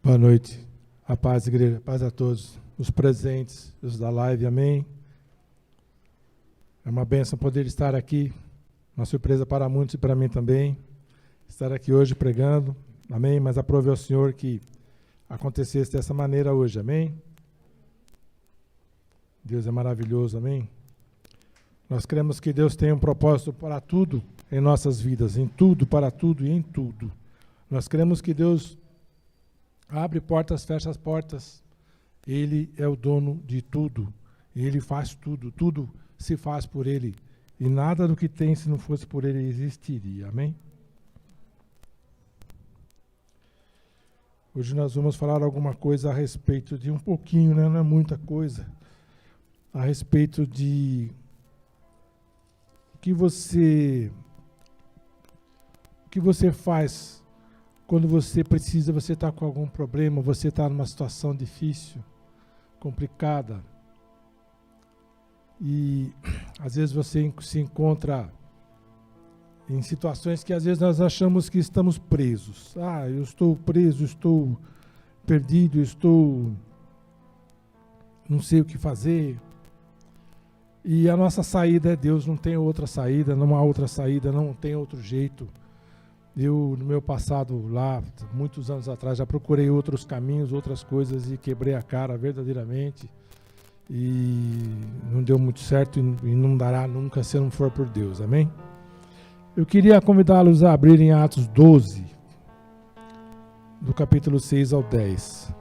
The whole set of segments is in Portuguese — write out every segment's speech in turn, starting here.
Boa noite, a paz, igreja, a paz a todos os presentes, os da live, amém. É uma bênção poder estar aqui, uma surpresa para muitos e para mim também, estar aqui hoje pregando, amém, mas aprove ao Senhor que acontecesse dessa maneira hoje, amém. Deus é maravilhoso, amém. Nós cremos que Deus tem um propósito para tudo em nossas vidas, em tudo, para tudo e em tudo. Nós cremos que Deus abre portas, fecha as portas. Ele é o dono de tudo. Ele faz tudo. Tudo se faz por Ele. E nada do que tem, se não fosse por Ele, existiria. Amém? Hoje nós vamos falar alguma coisa a respeito de um pouquinho, né? Não é muita coisa. A respeito de o que você faz quando você precisa, você está com algum problema, você está numa situação difícil, complicada, e às vezes você se encontra em situações que às vezes nós achamos que estamos presos. Ah, eu estou preso, estou perdido, não sei o que fazer. E a nossa saída é Deus, não tem outra saída, não há outra saída, não tem outro jeito. Eu, no meu passado lá, muitos anos atrás, já procurei outros caminhos, outras coisas e quebrei a cara verdadeiramente. E não deu muito certo e não dará nunca se não for por Deus, amém? Eu queria convidá-los a abrirem Atos 12, do capítulo 6 ao 10.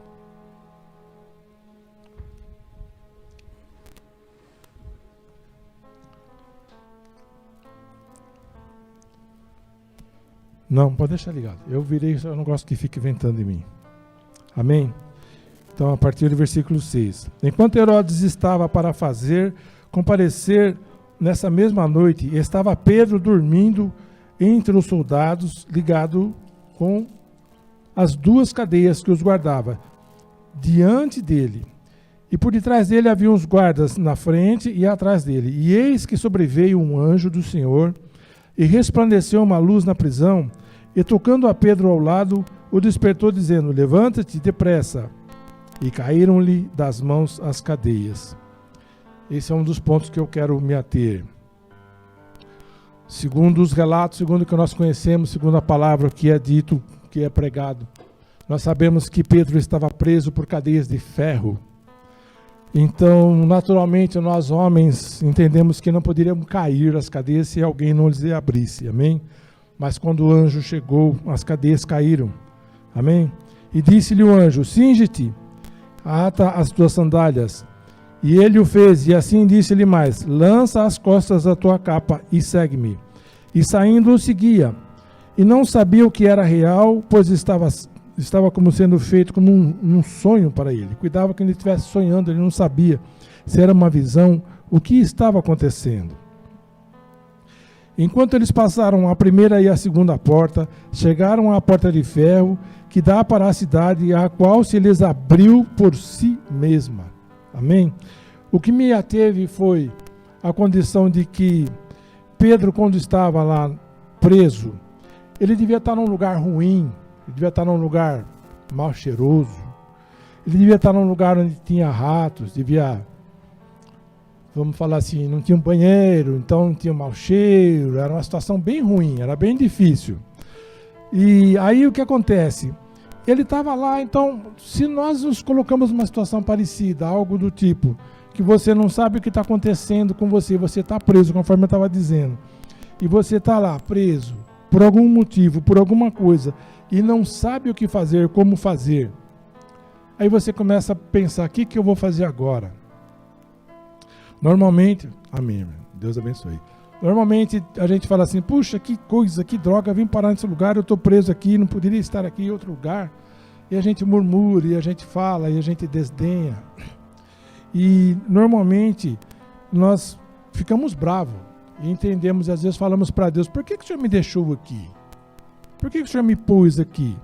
Não, pode deixar ligado. Eu virei, eu não gosto que fique ventando em mim. Amém? Então, a partir do versículo 6. Enquanto Herodes estava para comparecer nessa mesma noite, estava Pedro dormindo entre os soldados, ligado com as duas cadeias que os guardava diante dele. E por detrás dele havia uns guardas na frente e atrás dele. E eis que sobreveio um anjo do Senhor, e resplandeceu uma luz na prisão, e tocando a Pedro ao lado, o despertou, dizendo: levanta-te depressa. E caíram-lhe das mãos as cadeias. Esse é um dos pontos que eu quero me ater. Segundo os relatos, segundo o que nós conhecemos, segundo a palavra que é dito, que é pregado, nós sabemos que Pedro estava preso por cadeias de ferro. Então, naturalmente, nós homens entendemos que não poderiam cair as cadeias se alguém não lhes abrisse, amém? Mas quando o anjo chegou, as cadeias caíram, amém? E disse-lhe o anjo: cinge-te, ata as tuas sandálias. E ele o fez, e assim disse-lhe mais: lança às costas a tua capa e segue-me. E saindo o seguia, e não sabia o que era real, pois estava como sendo feito como um sonho para ele. Cuidava que ele estivesse sonhando, ele não sabia se era uma visão, o que estava acontecendo. Enquanto eles passaram a primeira e a segunda porta, chegaram à porta de ferro, que dá para a cidade, a qual se lhes abriu por si mesma. Amém? O que me ateve foi a condição de que Pedro, quando estava lá preso, ele devia estar num lugar ruim, ele devia estar num lugar mal cheiroso, ele devia estar num lugar onde tinha ratos, vamos falar assim, não tinha um banheiro, então não tinha um mau cheiro, era uma situação bem ruim, era bem difícil. E aí o que acontece? Ele estava lá, então, se nós nos colocamos numa situação parecida, algo do tipo, que você não sabe o que está acontecendo com você, você está preso, conforme eu estava dizendo, e você está lá preso, por algum motivo, por alguma coisa, e não sabe o que fazer, como fazer, aí você começa a pensar: o que eu vou fazer agora? Normalmente, amém, Deus abençoe. Normalmente a gente fala assim: puxa, que coisa, que droga, vim parar nesse lugar, eu estou preso aqui, não poderia estar aqui em outro lugar. E a gente murmura, e a gente fala, e a gente desdenha. E normalmente nós ficamos bravos e entendemos, às vezes falamos para Deus: por que o Senhor me deixou aqui? Por que o Senhor me pôs aqui?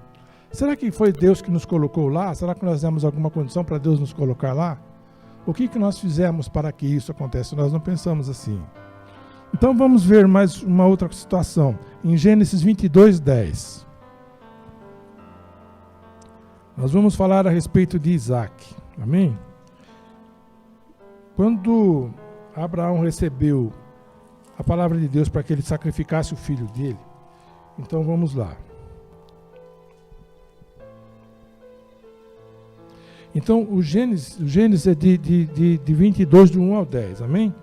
Será que foi Deus que nos colocou lá? Será que nós demos alguma condição para Deus nos colocar lá? O que nós fizemos para que isso aconteça? Nós não pensamos assim. Então vamos ver mais uma outra situação. Em Gênesis 22, 10. Nós vamos falar a respeito de Isaac. Amém? Quando Abraão recebeu a palavra de Deus para que ele sacrificasse o filho dele, então vamos lá. Então o Gênesis é de 22, do 1 ao 10. Amém?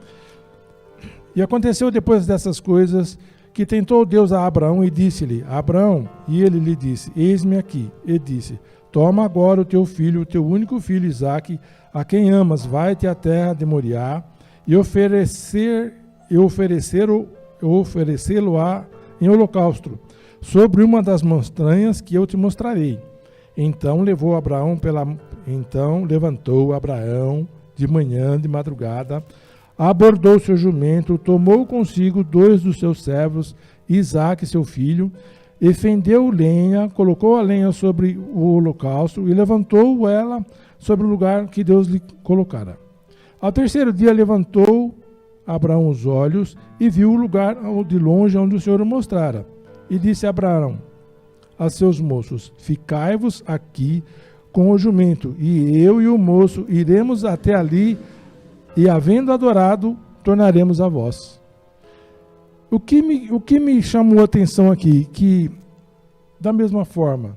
E aconteceu depois dessas coisas que tentou Deus a Abraão e disse-lhe: Abraão, e ele lhe disse: Eis-me aqui. E disse: Toma agora o teu filho, o teu único filho Isaque, a quem amas, vai-te à terra de Moriá e oferecê-lo-á em holocausto, sobre uma das montanhas que eu te mostrarei. Então levantou Abraão de manhã, de madrugada, abordou seu jumento, tomou consigo 2 dos seus servos, Isaque, seu filho, e fendeu lenha, colocou a lenha sobre o holocausto e levantou ela sobre o lugar que Deus lhe colocara. Ao terceiro dia levantou Abraão os olhos e viu o lugar de longe onde o Senhor o mostrara. E disse a Abraão a seus moços: Ficai-vos aqui com o jumento, e eu e o moço iremos até ali, e havendo adorado, tornaremos a vós. O que me chamou a atenção aqui, que da mesma forma,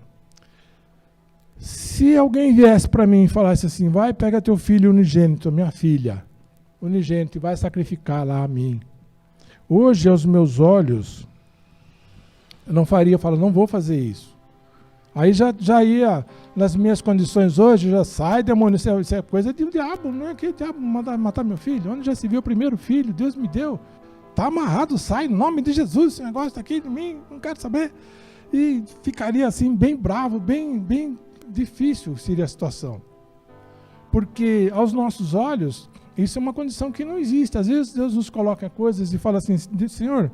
se alguém viesse para mim e falasse assim: vai, pega teu filho unigênito, minha filha, unigênito, e vai sacrificar lá a mim. Hoje, aos meus olhos, eu não faria, eu falo, não vou fazer isso. Aí já ia, nas minhas condições hoje, já sai, demônio, isso é coisa de diabo, não é que diabo matar meu filho? Onde já se viu o primeiro filho? Deus me deu. Está amarrado, sai, em nome de Jesus, esse negócio está aqui de mim, não quero saber. E ficaria assim, bem bravo, bem difícil seria a situação. Porque aos nossos olhos, isso é uma condição que não existe. Às vezes Deus nos coloca coisas e fala assim: Senhor,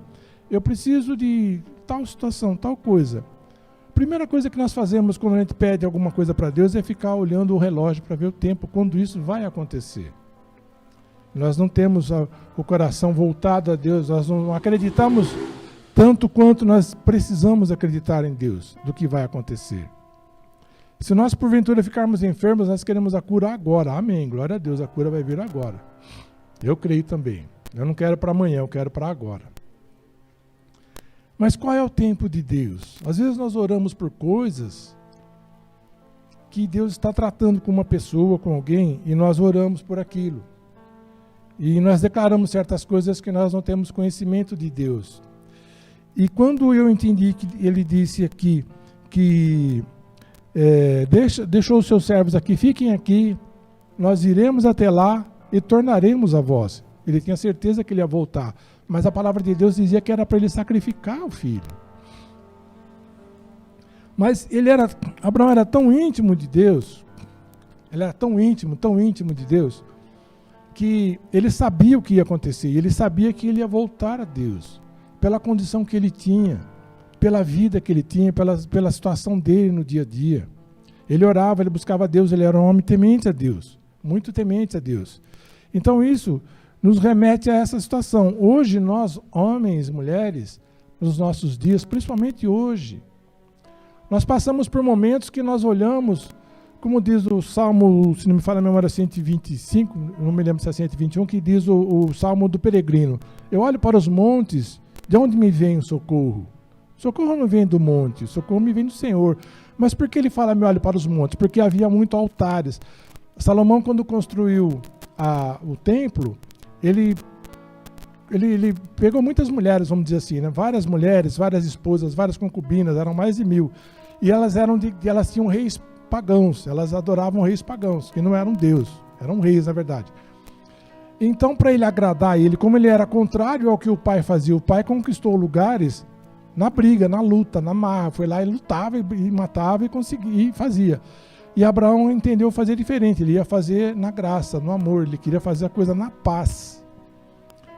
eu preciso de tal situação, tal coisa. Primeira coisa que nós fazemos quando a gente pede alguma coisa para Deus é ficar olhando o relógio para ver o tempo, quando isso vai acontecer. Nós não temos o coração voltado a Deus, nós não acreditamos tanto quanto nós precisamos acreditar em Deus, do que vai acontecer. Se nós porventura ficarmos enfermos, nós queremos a cura agora. Amém, glória a Deus, a cura vai vir agora. Eu creio também. Eu não quero para amanhã, eu quero para agora. Mas qual é o tempo de Deus? Às vezes nós oramos por coisas que Deus está tratando com uma pessoa, com alguém, e nós oramos por aquilo. E nós declaramos certas coisas que nós não temos conhecimento de Deus. E quando eu entendi que ele disse aqui que deixou os seus servos aqui, fiquem aqui, nós iremos até lá e tornaremos a vós. Ele tinha certeza que ele ia voltar. Mas a palavra de Deus dizia que era para ele sacrificar o filho. Mas Abraão era tão íntimo de Deus, ele era tão íntimo de Deus, que ele sabia o que ia acontecer, ele sabia que ele ia voltar a Deus, pela condição que ele tinha, pela vida que ele tinha, pela situação dele no dia a dia. Ele orava, ele buscava a Deus, ele era um homem temente a Deus, muito temente a Deus. Então isso nos remete a essa situação. Hoje nós, homens e mulheres, nos nossos dias, principalmente hoje, nós passamos por momentos que nós olhamos, como diz o Salmo, se não me falha a memória, 125, não me lembro se é 121, que diz o Salmo do peregrino. Eu olho para os montes, de onde me vem o socorro? Socorro não vem do monte, socorro me vem do Senhor. Mas por que ele fala, me olho para os montes? Porque havia muitos altares. Salomão, quando construiu o templo, ele pegou muitas mulheres, vamos dizer assim, né? Várias mulheres, várias esposas, várias concubinas, eram mais de 1000. E elas tinham reis pagãos, elas adoravam reis pagãos, que não eram Deus, eram reis, na verdade. Então, para ele agradar ele, como ele era contrário ao que o pai fazia, o pai conquistou lugares na briga, na luta, na marra, foi lá e lutava, e matava, e conseguia, e fazia. E Abraão entendeu fazer diferente, ele ia fazer na graça, no amor, ele queria fazer a coisa na paz.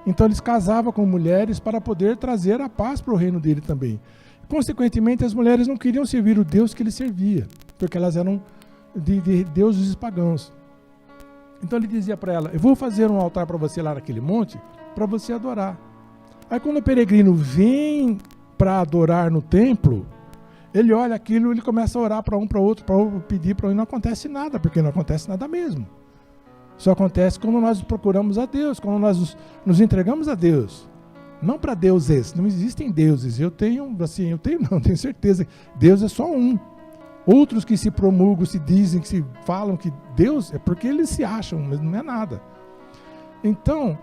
Então eles casavam com mulheres para poder trazer a paz para o reino dele também. Consequentemente, as mulheres não queriam servir o Deus que ele servia, porque elas eram de deuses pagãos. Então ele dizia para ela: eu vou fazer um altar para você lá naquele monte, para você adorar. Aí quando o peregrino vem para adorar no templo, Ele olha aquilo, ele começa a orar para um, para outro, para pedir para um, e não acontece nada, porque não acontece nada mesmo. Só acontece quando nós procuramos a Deus, quando nós nos entregamos a Deus. Não para deuses, não existem deuses. Eu tenho certeza que Deus é só um. Outros que se promulgam, se dizem, que se falam que Deus, é porque eles se acham, mas não é nada. Então,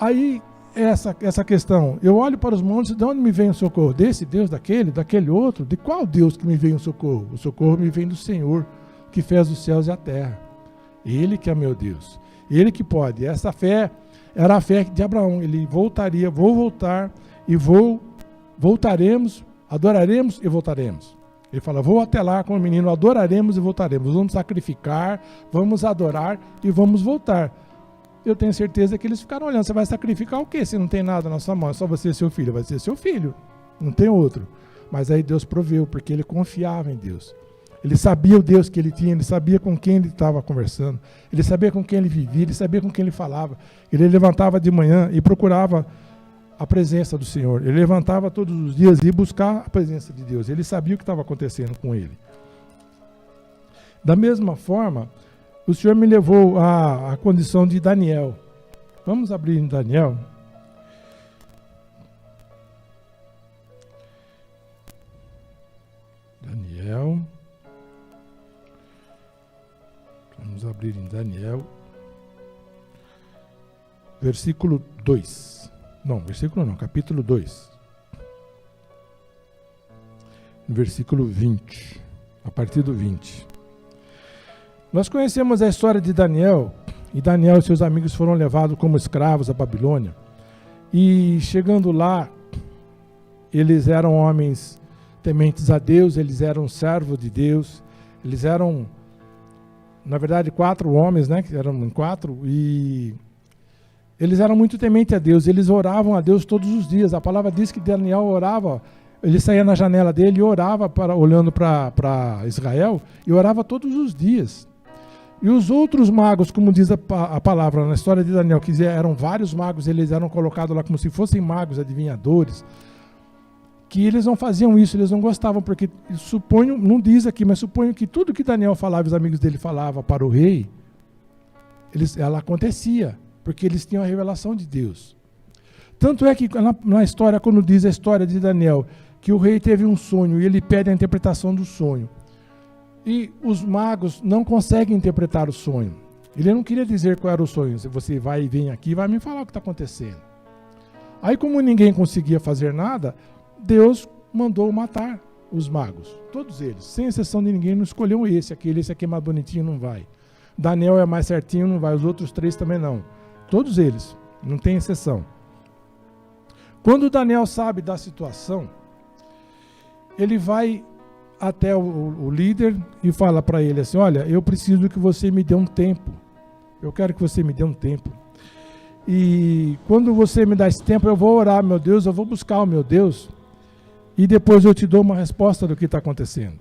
aí essa questão, eu olho para os montes, de onde me vem o socorro? Desse Deus, daquele outro? De qual Deus que me vem o socorro? O socorro me vem do Senhor, que fez os céus e a terra. Ele que é meu Deus, ele que pode. Essa fé era a fé de Abraão. Ele voltaria, vou voltar e voltaremos, adoraremos e voltaremos. Ele fala, vou até lá com o menino, adoraremos e voltaremos. Vamos sacrificar, vamos adorar e vamos voltar. Eu tenho certeza que eles ficaram olhando. Você vai sacrificar o quê? Se não tem nada na sua mão, é só você e seu filho. Vai ser seu filho, não tem outro. Mas aí Deus proveu, porque ele confiava em Deus. Ele sabia o Deus que ele tinha, ele sabia com quem ele estava conversando, ele sabia com quem ele vivia, ele sabia com quem ele falava. Ele levantava de manhã e procurava a presença do Senhor. Ele levantava todos os dias e ia buscar a presença de Deus. Ele sabia o que estava acontecendo com ele. Da mesma forma, o Senhor me levou à condição de Daniel. Vamos abrir em Daniel. Daniel. Vamos abrir em Daniel. Versículo 2. Não, versículo não, capítulo 2. Versículo 20. A partir do 20. Nós conhecemos a história de Daniel, e Daniel e seus amigos foram levados como escravos à Babilônia. E chegando lá, eles eram homens tementes a Deus, eles eram servos de Deus, eles eram, na verdade, 4 homens, né, que eram 4, e eles eram muito tementes a Deus, eles oravam a Deus todos os dias. A palavra diz que Daniel orava, ele saía na janela dele e orava, olhando para Israel, e orava todos os dias. E os outros magos, como diz a palavra na história de Daniel, que eram vários magos, eles eram colocados lá como se fossem magos, adivinhadores, que eles não faziam isso, eles não gostavam, porque suponho, não diz aqui, mas suponho que tudo que Daniel falava, os amigos dele falavam para o rei, ela acontecia, porque eles tinham a revelação de Deus. Tanto é que na história, quando diz a história de Daniel, que o rei teve um sonho e ele pede a interpretação do sonho. E os magos não conseguem interpretar o sonho. Ele não queria dizer qual era o sonho. Se você vai e vem aqui e vai me falar o que está acontecendo. Aí, como ninguém conseguia fazer nada, Deus mandou matar os magos. Todos eles, sem exceção de ninguém, não escolheu esse aqui é mais bonitinho, não vai. Daniel é mais certinho, não vai. Os outros 3 também não. Todos eles, não tem exceção. Quando Daniel sabe da situação, ele vai até o líder e fala para ele assim, olha, eu preciso que você me dê um tempo. Eu quero que você me dê um tempo. E quando você me dá esse tempo, eu vou orar, meu Deus, eu vou buscar o meu Deus, e depois eu te dou uma resposta do que está acontecendo.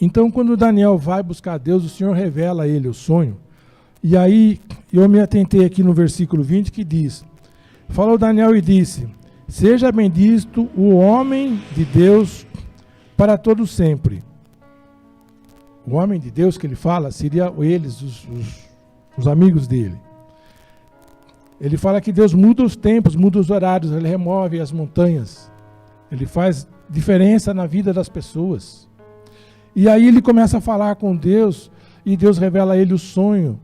Então, quando Daniel vai buscar a Deus, o Senhor revela a ele o sonho. E aí, eu me atentei aqui no versículo 20, que diz, falou Daniel e disse, seja bendito o homem de Deus para todo sempre. O homem de Deus que ele fala seria eles, os amigos dele. Ele fala que Deus muda os tempos, muda os horários, ele remove as montanhas. Ele faz diferença na vida das pessoas. E aí ele começa a falar com Deus, e Deus revela a ele o sonho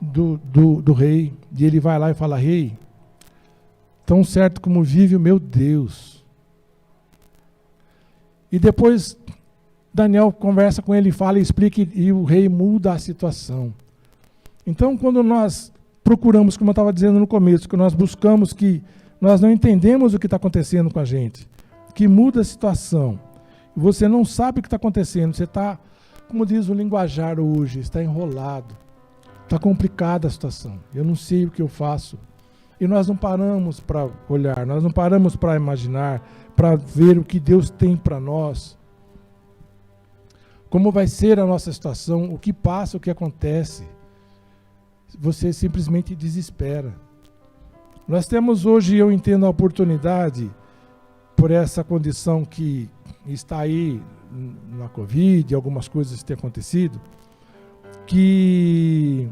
do rei. E ele vai lá e fala, rei, tão certo como vive o meu Deus. E depois Daniel conversa com ele, fala e explica, e o rei muda a situação. Então, quando nós procuramos, como eu estava dizendo no começo, que nós buscamos, que nós não entendemos o que está acontecendo com a gente, que muda a situação, você não sabe o que está acontecendo, você está, como diz o linguajar hoje, está enrolado, está complicada a situação, eu não sei o que eu faço. E nós não paramos para olhar, nós não paramos para imaginar, para ver o que Deus tem para nós. Como vai ser a nossa situação, o que passa, o que acontece. Você simplesmente desespera. Nós temos hoje, eu entendo, a oportunidade, por essa condição que está aí na Covid, algumas coisas têm acontecido, que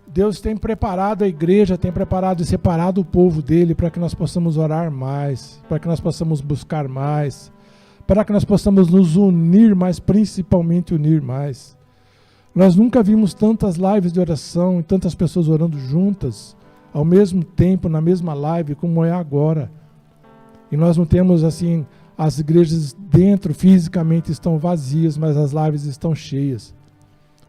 Deus tem preparado a igreja, tem preparado e separado o povo dele para que nós possamos orar mais, para que nós possamos buscar mais, para que nós possamos nos unir mais, principalmente unir mais. Nós nunca vimos tantas lives de oração e tantas pessoas orando juntas, ao mesmo tempo, na mesma live, como é agora. E nós não temos assim, as igrejas dentro fisicamente estão vazias, mas as lives estão cheias.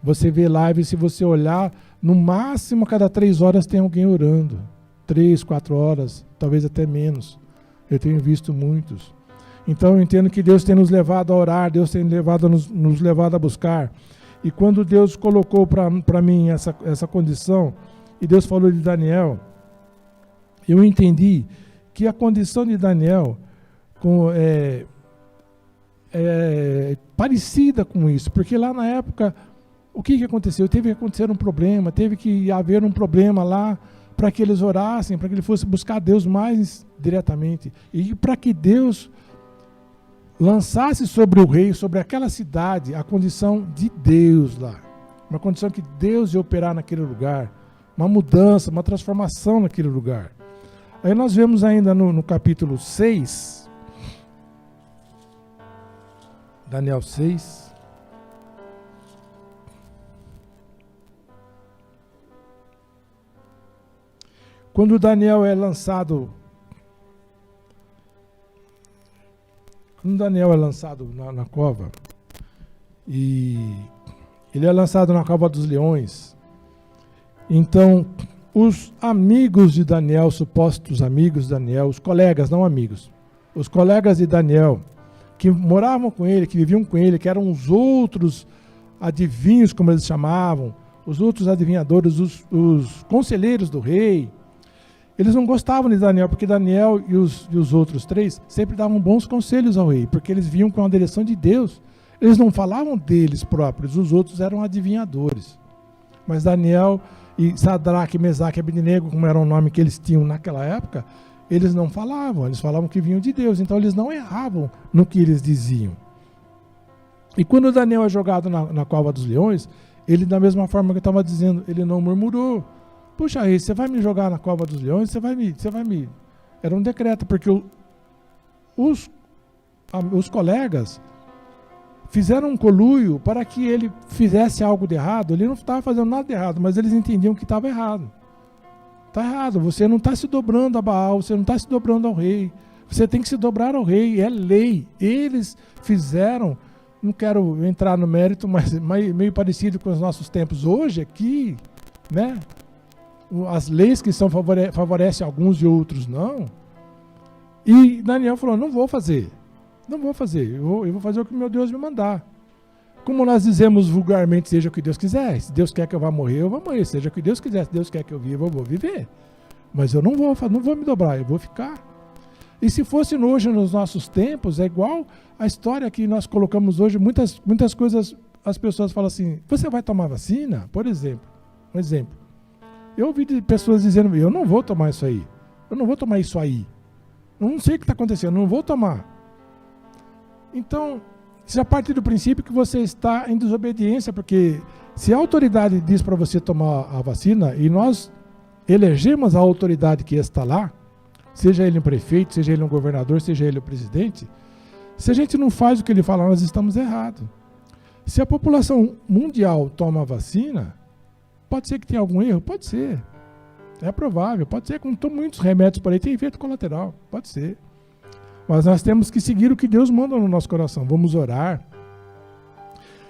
Você vê live, se você olhar, no máximo a cada 3 horas tem alguém orando. 3, 4 horas, talvez até menos. Eu tenho visto muitos. Então eu entendo que Deus tem nos levado a orar, Deus tem nos levado a buscar. E quando Deus colocou para mim essa condição, e Deus falou de Daniel, eu entendi que a condição de Daniel é parecida com isso, porque lá na época, o que aconteceu? Teve que acontecer um problema, teve que haver um problema lá para que eles orassem, para que ele fosse buscar Deus mais diretamente, e para que Deus lançasse sobre o rei, sobre aquela cidade, a condição de Deus lá. Uma condição que Deus ia operar naquele lugar. Uma mudança, uma transformação naquele lugar. Aí nós vemos ainda no capítulo 6, Daniel 6. Quando Daniel é lançado... Quando Daniel é lançado na cova, e ele é lançado na cova dos leões, então os amigos de Daniel, supostos amigos de Daniel, os colegas, não amigos, os colegas de Daniel, que moravam com ele, que viviam com ele, que eram os outros adivinhos, como eles chamavam, os outros adivinhadores, os conselheiros do rei, eles não gostavam de Daniel, porque Daniel e os outros 3 sempre davam bons conselhos ao rei, porque eles vinham com a direção de Deus. Eles não falavam deles próprios, os outros eram adivinhadores. Mas Daniel e Sadraque, Mesaque e Abednego, como era o nome que eles tinham naquela época, eles não falavam, eles falavam que vinham de Deus, então eles não erravam no que eles diziam. E quando Daniel é jogado na cova dos leões, ele, da mesma forma que eu estava dizendo, ele não murmurou. Puxa, aí, você vai me jogar na cova dos leões, você vai me... Era um decreto, porque os colegas fizeram um conluio para que ele fizesse algo de errado. Ele não estava fazendo nada de errado, mas eles entendiam que estava errado. Está errado, você não está se dobrando a Baal, você não está se dobrando ao rei. Você tem que se dobrar ao rei, é lei. Eles fizeram, não quero entrar no mérito, mas meio parecido com os nossos tempos hoje aqui, né? As leis que favorecem alguns e outros não. E Daniel falou, não vou fazer, eu vou fazer o que meu Deus me mandar. Como nós dizemos vulgarmente, seja o que Deus quiser. Se Deus quer que eu vá morrer, eu vou morrer. Seja o que Deus quiser, se Deus quer que eu viva, eu vou viver. Mas eu não vou me dobrar, eu vou ficar. E se fosse hoje nos nossos tempos, é igual a história que nós colocamos hoje, muitas coisas, as pessoas falam assim, você vai tomar vacina? Por exemplo, um exemplo. Eu ouvi de pessoas dizendo, eu não vou tomar isso aí. Eu não vou tomar isso aí. Eu não sei o que está acontecendo, eu não vou tomar. Então, já parte do princípio que você está em desobediência, porque se a autoridade diz para você tomar a vacina, e nós elegemos a autoridade que está lá, seja ele um prefeito, seja ele um governador, seja ele o presidente, se a gente não faz o que ele fala, nós estamos errados. Se a população mundial toma a vacina, pode ser que tenha algum erro? Pode ser. É provável. Pode ser, como muitos remédios por aí, tem efeito colateral. Pode ser. Mas nós temos que seguir o que Deus manda no nosso coração. Vamos orar.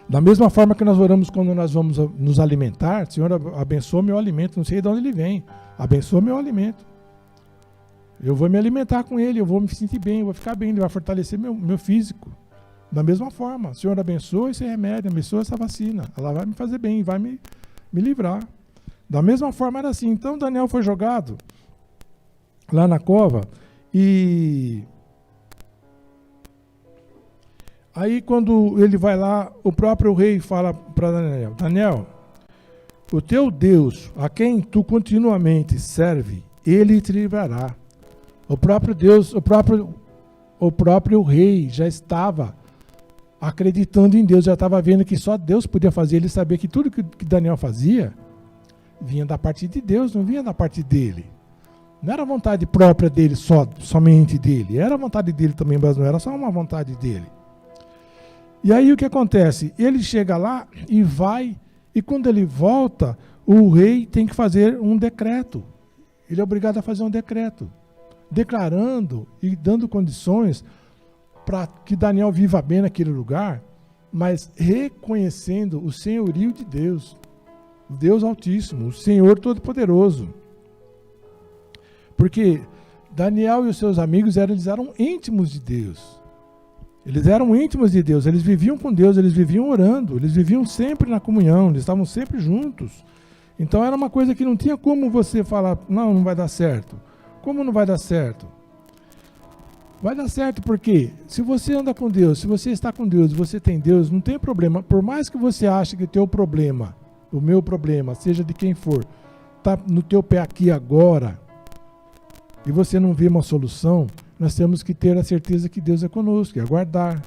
Da mesma forma que nós oramos quando nós vamos nos alimentar, Senhor, abençoa meu alimento. Não sei de onde ele vem. Abençoa meu alimento. Eu vou me alimentar com ele, eu vou me sentir bem, eu vou ficar bem, ele vai fortalecer meu físico. Da mesma forma, Senhor, abençoa esse remédio, abençoa essa vacina. Ela vai me fazer bem, vai me livrar. Da mesma forma era assim. Então Daniel foi jogado lá na cova e aí quando ele vai lá, o próprio rei fala para Daniel, Daniel, o teu Deus, a quem tu continuamente serve, ele te livrará. O próprio Deus, o próprio rei já estava acreditando em Deus, já estava vendo que só Deus podia fazer. Ele sabia que tudo que Daniel fazia vinha da parte de Deus, não vinha da parte dele. Não era vontade própria dele, somente dele. Era a vontade dele também, mas não era só uma vontade dele. E aí o que acontece? Ele chega lá e vai, e quando ele volta, o rei tem que fazer um decreto. Ele é obrigado a fazer um decreto, declarando e dando condições para que Daniel viva bem naquele lugar, mas reconhecendo o senhorio de Deus, o Deus Altíssimo, o Senhor Todo-Poderoso. Porque Daniel e os seus amigos eles eram íntimos de Deus. Eles eram íntimos de Deus, eles viviam com Deus, eles viviam orando, eles viviam sempre na comunhão, eles estavam sempre juntos. Então era uma coisa que não tinha como você falar, não vai dar certo. Como não vai dar certo? Vai dar certo porque se você anda com Deus, se você está com Deus, você tem Deus, não tem problema. Por mais que você ache que o teu problema, o meu problema, seja de quem for, está no teu pé aqui agora, e você não vê uma solução, nós temos que ter a certeza que Deus é conosco, e aguardar.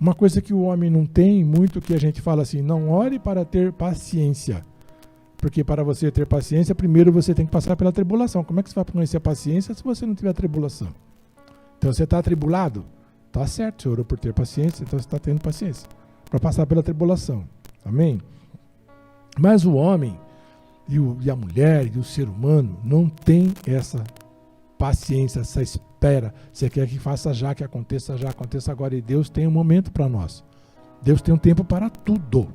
Uma coisa que o homem não tem, muito que a gente fala assim, não ore para ter paciência. Porque para você ter paciência, primeiro você tem que passar pela tribulação. Como é que você vai conhecer a paciência se você não tiver tribulação? Então você está atribulado? Está certo, você orou por ter paciência, então você está tendo paciência para passar pela tribulação. Amém? Mas o homem, e a mulher, e o ser humano, não tem essa paciência, essa espera. Você quer que faça já, que aconteça agora. E Deus tem um momento para nós. Deus tem um tempo para tudo.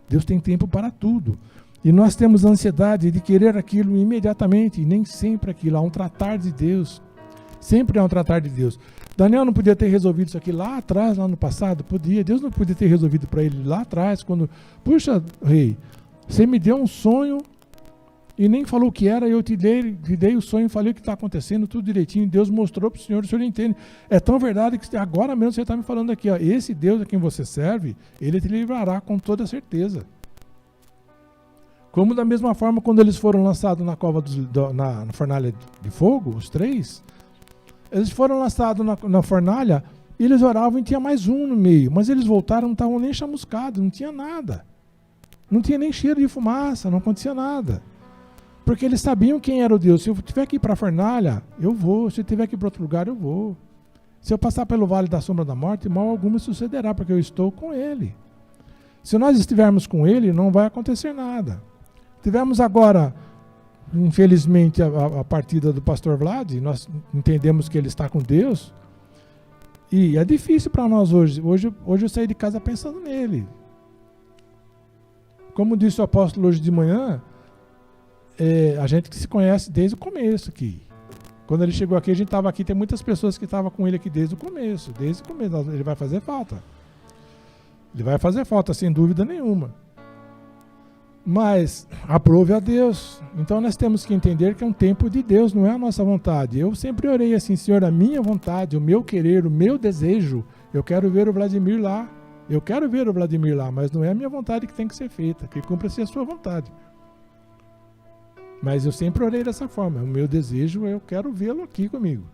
Deus tem tempo para tudo. E nós temos a ansiedade de querer aquilo imediatamente, e nem sempre aquilo. Há um tratar de Deus. Sempre há um tratar de Deus. Daniel não podia ter resolvido isso aqui lá atrás, lá no passado? Podia. Deus não podia ter resolvido para ele lá atrás, quando, puxa, rei, você me deu um sonho e nem falou o que era, eu te dei o sonho e falei o que está acontecendo, tudo direitinho. Deus mostrou para o senhor entende. É tão verdade que agora mesmo você está me falando aqui, ó, esse Deus a quem você serve, ele te livrará com toda certeza. Como da mesma forma, quando eles foram lançados na cova, na fornalha de fogo, os três, eles foram lançados na fornalha e eles oravam e tinha mais um no meio, mas eles voltaram, não estavam nem chamuscados, não tinha nada. Não tinha nem cheiro de fumaça, não acontecia nada. Porque eles sabiam quem era o Deus. Se eu tiver que ir para a fornalha, eu vou. Se eu tiver que ir para outro lugar, eu vou. Se eu passar pelo vale da sombra da morte, mal alguma sucederá, porque eu estou com Ele. Se nós estivermos com Ele, não vai acontecer nada. Tivemos agora, infelizmente, a partida do pastor Vlad, nós entendemos que ele está com Deus, e é difícil para nós hoje. Hoje eu saí de casa pensando nele. Como disse o apóstolo hoje de manhã, a gente que se conhece desde o começo aqui. Quando ele chegou aqui, a gente estava aqui, tem muitas pessoas que estavam com ele aqui desde o começo. Ele vai fazer falta. Ele vai fazer falta, sem dúvida nenhuma. Mas aprove a Deus. Então nós temos que entender que é um tempo de Deus, não é a nossa vontade. Eu sempre orei assim, Senhor, a minha vontade, o meu querer, o meu desejo, eu quero ver o Vladimir lá. Eu quero ver o Vladimir lá, mas não é a minha vontade que tem que ser feita, que cumpra-se a sua vontade. Mas eu sempre orei dessa forma, o meu desejo, eu quero vê-lo aqui comigo.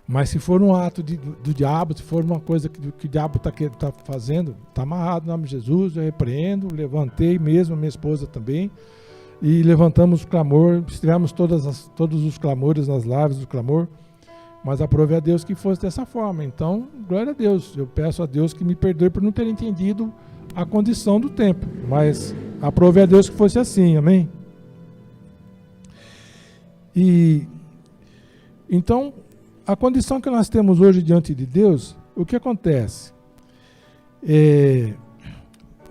Mas se for um ato do diabo, se for uma coisa que o diabo está fazendo, está amarrado no nome de Jesus, eu repreendo, levantei mesmo, a minha esposa também, e levantamos o clamor, estivemos todos os clamores nas lives do clamor, mas aprove a Deus que fosse dessa forma. Então, glória a Deus, eu peço a Deus que me perdoe por não ter entendido a condição do tempo, mas aprove a Deus que fosse assim, amém? E então, a condição que nós temos hoje diante de Deus, o que acontece?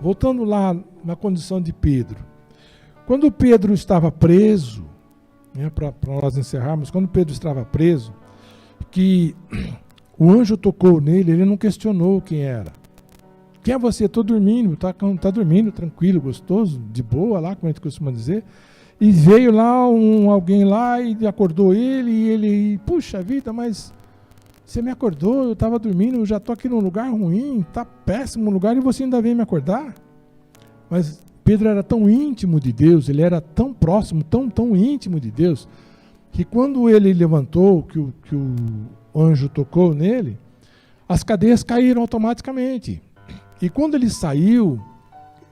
Voltando lá na condição de Pedro. Quando Pedro estava preso, para nós encerrarmos, quando Pedro estava preso, que o anjo tocou nele, ele não questionou quem era. Quem é você? Estou dormindo, tá dormindo, tranquilo, gostoso, de boa lá, como a gente costuma dizer. E veio lá alguém lá e acordou ele, e ele, puxa vida, mas você me acordou, eu estava dormindo, eu já estou aqui num lugar ruim, está péssimo o lugar, e você ainda vem me acordar? Mas Pedro era tão íntimo de Deus, ele era tão próximo, tão íntimo de Deus, que quando ele levantou, que o anjo tocou nele, as cadeias caíram automaticamente. E quando ele saiu,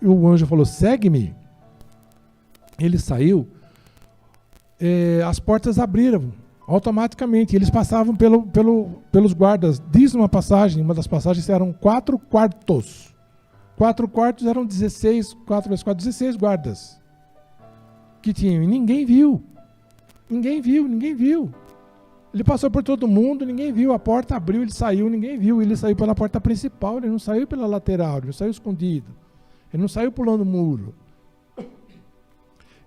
o anjo falou, segue-me. Ele saiu, as portas abriram automaticamente. Eles passavam pelos guardas. Diz uma passagem, uma das passagens eram 4 quartos. 4 quartos eram 16, 4 vezes 4, 16 guardas que tinham. E ninguém viu. Ninguém viu, ninguém viu. Ele passou por todo mundo, ninguém viu. A porta abriu, ele saiu, ninguém viu. Ele saiu pela porta principal, ele não saiu pela lateral, ele não saiu escondido. Ele não saiu pulando o muro.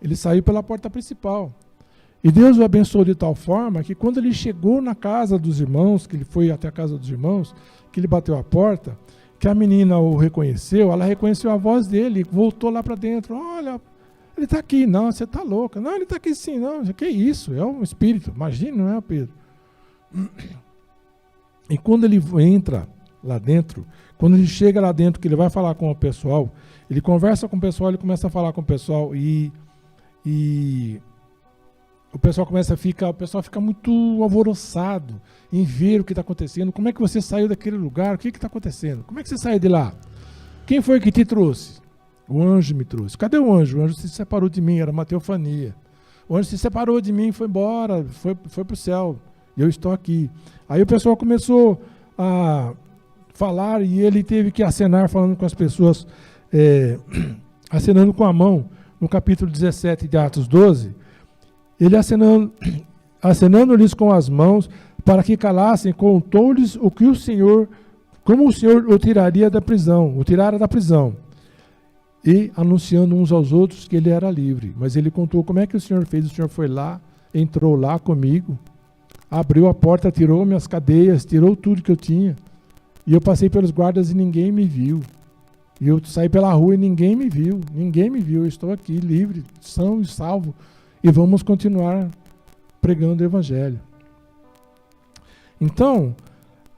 Ele saiu pela porta principal. E Deus o abençoou de tal forma que quando ele chegou na casa dos irmãos, que ele foi até a casa dos irmãos, que ele bateu a porta, que a menina o reconheceu, ela reconheceu a voz dele, voltou lá para dentro. Olha, ele está aqui. Não, você está louca. Não, ele está aqui sim. Não, que isso? É um espírito. Imagina, não é, Pedro? E quando ele entra lá dentro, quando ele chega lá dentro, que ele vai falar com o pessoal, ele conversa com o pessoal, ele começa a falar com o pessoal e o pessoal fica muito alvoroçado em ver o que está acontecendo. Como é que você saiu daquele lugar? O que está acontecendo? Como é que você saiu de lá? Quem foi que te trouxe? O anjo me trouxe. Cadê o anjo? O anjo se separou de mim, era uma teofania. O anjo se separou de mim, foi embora, foi para o céu. E eu estou aqui. Aí o pessoal começou a falar e ele teve que acenar falando com as pessoas, acenando com a mão. No capítulo 17 de Atos 12, ele acenando-lhes com as mãos para que calassem, contou-lhes como o Senhor o tirara da prisão, e anunciando uns aos outros que ele era livre. Mas ele contou como é que o Senhor fez. O Senhor foi lá, entrou lá comigo, abriu a porta, tirou minhas cadeias, tirou tudo que eu tinha, e eu passei pelos guardas e ninguém me viu. E eu saí pela rua e ninguém me viu. Eu estou aqui livre, são e salvo. E vamos continuar pregando o Evangelho. Então,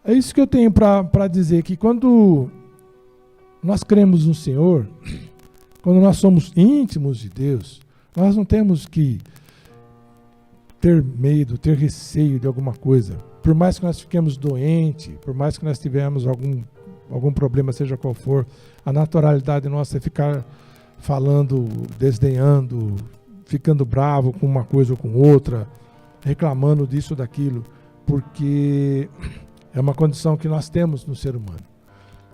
é isso que eu tenho para dizer, que quando nós cremos no Senhor, quando nós somos íntimos de Deus, nós não temos que ter medo, ter receio de alguma coisa. Por mais que nós fiquemos doentes, por mais que nós tivemos algum problema, seja qual for, a naturalidade nossa é ficar falando, desdenhando, ficando bravo com uma coisa ou com outra, reclamando disso ou daquilo, porque é uma condição que nós temos no ser humano.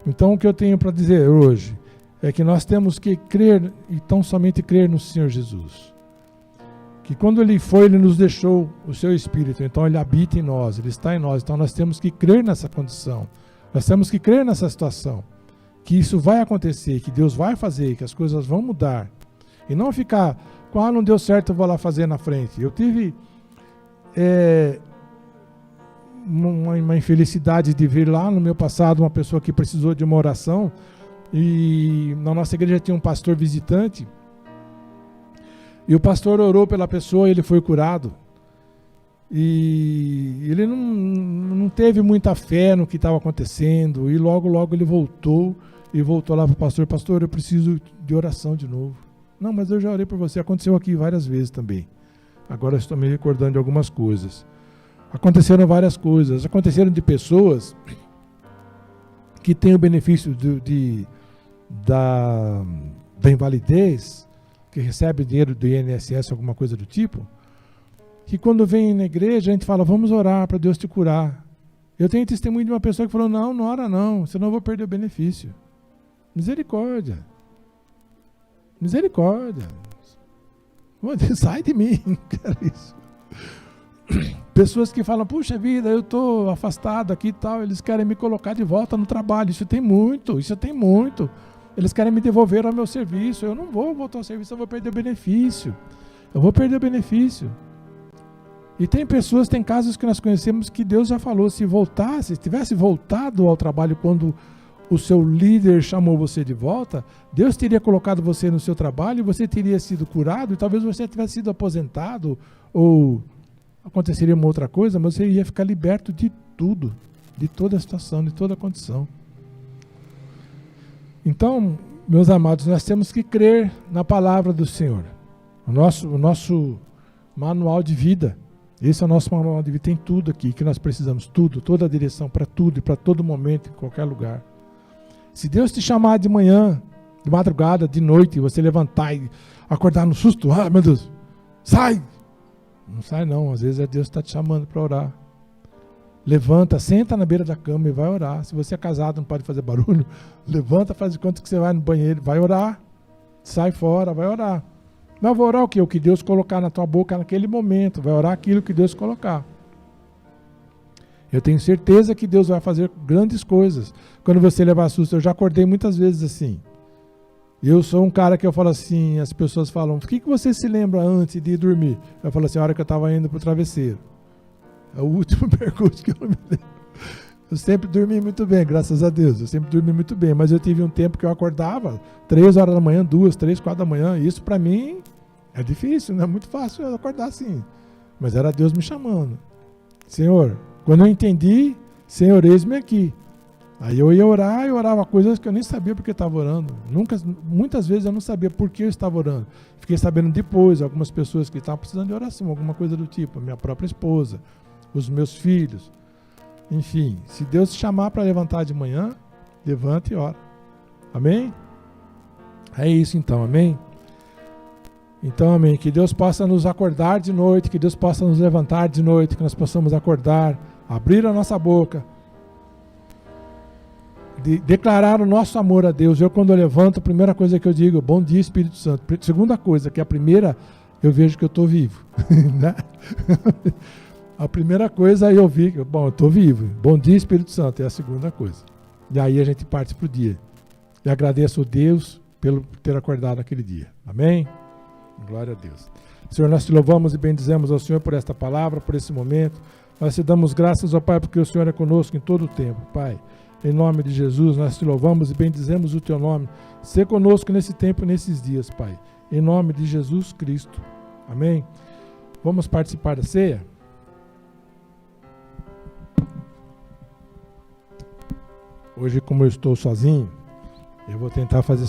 Então o que eu tenho para dizer hoje é que nós temos que crer, e tão somente crer no Senhor Jesus. Que quando Ele foi, Ele nos deixou o seu Espírito, então Ele habita em nós, Ele está em nós, então nós temos que crer nessa condição. Nós temos que crer nessa situação, que isso vai acontecer, que Deus vai fazer, que as coisas vão mudar. E não ficar com, não deu certo, eu vou lá fazer na frente. Eu tive uma infelicidade de ver lá no meu passado uma pessoa que precisou de uma oração, e na nossa igreja tinha um pastor visitante, e o pastor orou pela pessoa e ele foi curado. E ele não teve muita fé no que estava acontecendo, e logo ele voltou lá para o pastor: pastor, eu preciso de oração de novo. Não, mas eu já orei por você. Aconteceu aqui várias vezes também. Agora eu estou me recordando de algumas coisas. Aconteceram várias coisas. Aconteceram de pessoas que têm o benefício da invalidez, que recebe dinheiro do INSS, alguma coisa do tipo, que quando vem na igreja a gente fala: vamos orar para Deus te curar. Eu tenho testemunho de uma pessoa que falou: não ora não, senão eu vou perder o benefício. Misericórdia. Sai de mim, cara, isso. Pessoas que falam: puxa vida, eu estou afastado aqui e tal, eles querem me colocar de volta no trabalho. Isso tem muito. Eles querem me devolver ao meu serviço. Eu não vou voltar ao serviço, eu vou perder o benefício. E tem casos que nós conhecemos que Deus já falou: se tivesse voltado ao trabalho quando o seu líder chamou você de volta, Deus teria colocado você no seu trabalho e você teria sido curado, e talvez você tivesse sido aposentado, ou aconteceria uma outra coisa, mas você ia ficar liberto de tudo, de toda a situação, de toda a condição. Então, meus amados, nós temos que crer na palavra do Senhor, o nosso manual de vida. Esse é o nosso manual de vida, tem tudo aqui que nós precisamos, tudo, toda a direção para tudo e para todo momento, em qualquer lugar. Se Deus te chamar de manhã, de madrugada, de noite, você levantar e acordar no susto, meu Deus, sai! Não sai não, às vezes é Deus que está te chamando para orar. Levanta, senta na beira da cama e vai orar. Se você é casado, não pode fazer barulho, levanta, faz de conta que você vai no banheiro, vai orar. Sai fora, vai orar. Não, vou orar o quê? O que Deus colocar na tua boca naquele momento. Vai orar aquilo que Deus colocar. Eu tenho certeza que Deus vai fazer grandes coisas. Quando você levar susto, eu já acordei muitas vezes assim. Eu sou um cara que eu falo assim, as pessoas falam, o que você se lembra antes de ir dormir? Eu falo assim, a hora que eu estava indo para o travesseiro. É o último percurso que eu me lembro. Eu sempre dormi muito bem, graças a Deus. Eu sempre dormi muito bem, mas eu tive um tempo que eu acordava 3 horas da manhã, 2, 3, 4 da manhã. Isso para mim é difícil, não é muito fácil eu acordar assim. Mas era Deus me chamando. Senhor, quando eu entendi, Senhor, eis-me aqui. Aí eu ia orar e orava coisas que eu nem sabia porque estava orando. Muitas vezes eu não sabia por que eu estava orando. Fiquei sabendo depois, algumas pessoas que estavam precisando de oração, alguma coisa do tipo, a minha própria esposa, os meus filhos. Enfim, se Deus te chamar para levantar de manhã, levanta e ora. Amém? É isso então, amém? Então, amém. Que Deus possa nos acordar de noite, que Deus possa nos levantar de noite, que nós possamos acordar, abrir a nossa boca, declarar o nosso amor a Deus. Eu, quando eu levanto, a primeira coisa que eu digo, bom dia, Espírito Santo. Segunda coisa, que a primeira, eu vejo que eu estou vivo. Né? A primeira coisa eu vi, bom, eu estou vivo. Bom dia, Espírito Santo, é a segunda coisa. E aí a gente parte para o dia. E agradeço a Deus pelo ter acordado naquele dia. Amém? Glória a Deus. Senhor, nós te louvamos e bendizemos ao Senhor por esta palavra, por esse momento. Nós te damos graças, ó Pai, porque o Senhor é conosco em todo o tempo, Pai. Em nome de Jesus, nós te louvamos e bendizemos o teu nome. Sê conosco nesse tempo e nesses dias, Pai. Em nome de Jesus Cristo. Amém? Vamos participar da ceia? Hoje, como eu estou sozinho, eu vou tentar fazer